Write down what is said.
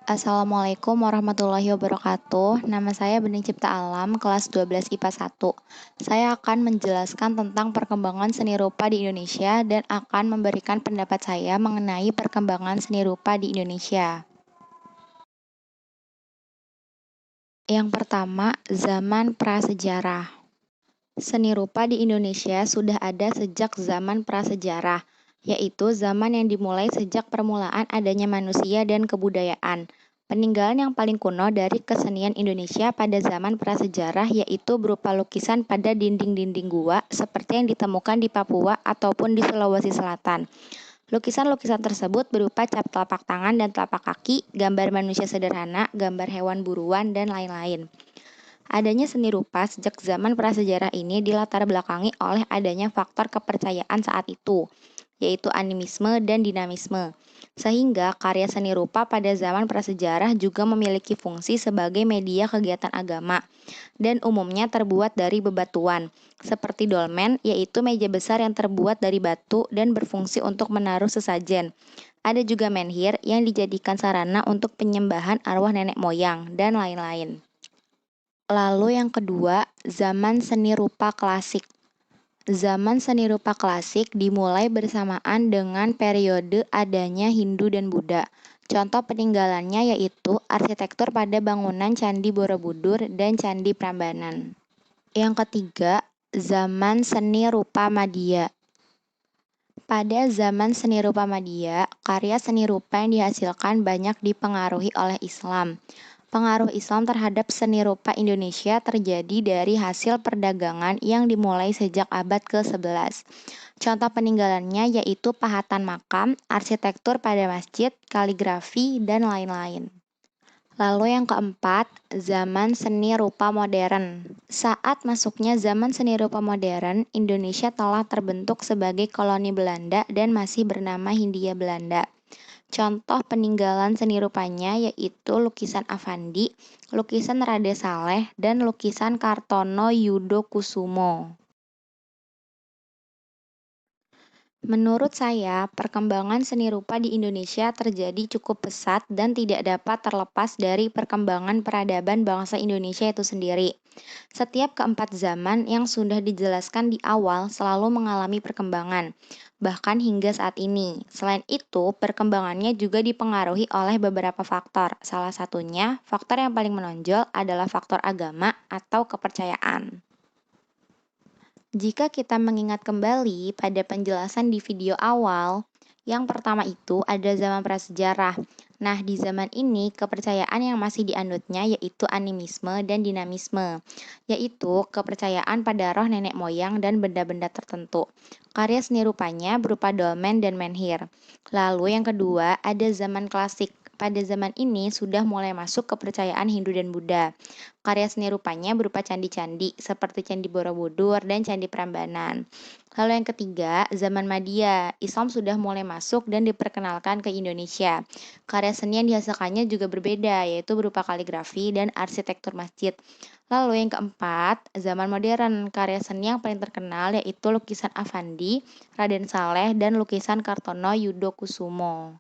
Assalamualaikum warahmatullahi wabarakatuh. Nama saya Bening Cipta Alam, kelas 12 IPA 1. Saya akan menjelaskan tentang perkembangan seni rupa di Indonesia dan akan memberikan pendapat saya mengenai perkembangan seni rupa di Indonesia. Yang pertama, zaman prasejarah. Seni rupa di Indonesia sudah ada sejak zaman prasejarah, yaitu zaman yang dimulai sejak permulaan adanya manusia dan kebudayaan. Peninggalan yang paling kuno dari kesenian Indonesia pada zaman prasejarah yaitu berupa lukisan pada dinding-dinding gua seperti yang ditemukan di Papua ataupun di Sulawesi Selatan. Lukisan-lukisan tersebut berupa cap telapak tangan dan telapak kaki, gambar manusia sederhana, gambar hewan buruan, dan lain-lain. Adanya seni rupa sejak zaman prasejarah ini dilatar belakangi oleh adanya faktor kepercayaan saat itu, yaitu animisme dan dinamisme. Sehingga karya seni rupa pada zaman prasejarah juga memiliki fungsi sebagai media kegiatan agama dan umumnya terbuat dari bebatuan, seperti dolmen, yaitu meja besar yang terbuat dari batu dan berfungsi untuk menaruh sesajen. Ada juga menhir yang dijadikan sarana untuk penyembahan arwah nenek moyang, dan lain-lain. Lalu yang kedua, zaman seni rupa klasik. Zaman seni rupa klasik dimulai bersamaan dengan periode adanya Hindu dan Buddha. Contoh peninggalannya yaitu arsitektur pada bangunan Candi Borobudur dan Candi Prambanan. Yang ketiga, zaman seni rupa Madya. Pada zaman seni rupa Madya, karya seni rupa yang dihasilkan banyak dipengaruhi oleh Islam. Pengaruh Islam terhadap seni rupa Indonesia terjadi dari hasil perdagangan yang dimulai sejak abad ke-11. Contoh peninggalannya yaitu pahatan makam, arsitektur pada masjid, kaligrafi, dan lain-lain. Lalu yang keempat, zaman seni rupa modern. Saat masuknya zaman seni rupa modern, Indonesia telah terbentuk sebagai koloni Belanda dan masih bernama Hindia Belanda. Contoh peninggalan seni rupanya yaitu lukisan Avandi, lukisan Rade Saleh, dan lukisan Kartono Yudo Kusumo. Menurut saya, perkembangan seni rupa di Indonesia terjadi cukup pesat dan tidak dapat terlepas dari perkembangan peradaban bangsa Indonesia itu sendiri. Setiap keempat zaman yang sudah dijelaskan di awal selalu mengalami perkembangan, bahkan hingga saat ini. Selain itu, perkembangannya juga dipengaruhi oleh beberapa faktor. Salah satunya, faktor yang paling menonjol adalah faktor agama atau kepercayaan. Jika kita mengingat kembali pada penjelasan di video awal, yang pertama itu ada zaman prasejarah. Nah, di zaman ini kepercayaan yang masih dianutnya yaitu animisme dan dinamisme, yaitu kepercayaan pada roh nenek moyang dan benda-benda tertentu. Karya seni rupanya berupa dolmen dan menhir. Lalu yang kedua ada zaman klasik. Pada zaman ini sudah mulai masuk kepercayaan Hindu dan Buddha. Karya seni rupanya berupa candi-candi seperti Candi Borobudur dan Candi Prambanan. Lalu yang ketiga, zaman Madya. Islam sudah mulai masuk dan diperkenalkan ke Indonesia. Karya seni yang dihasilkannya juga berbeda, yaitu berupa kaligrafi dan arsitektur masjid. Lalu yang keempat, zaman modern. Karya seni yang paling terkenal yaitu lukisan Avandi, Raden Saleh, dan lukisan Kartono Yudo Kusumo.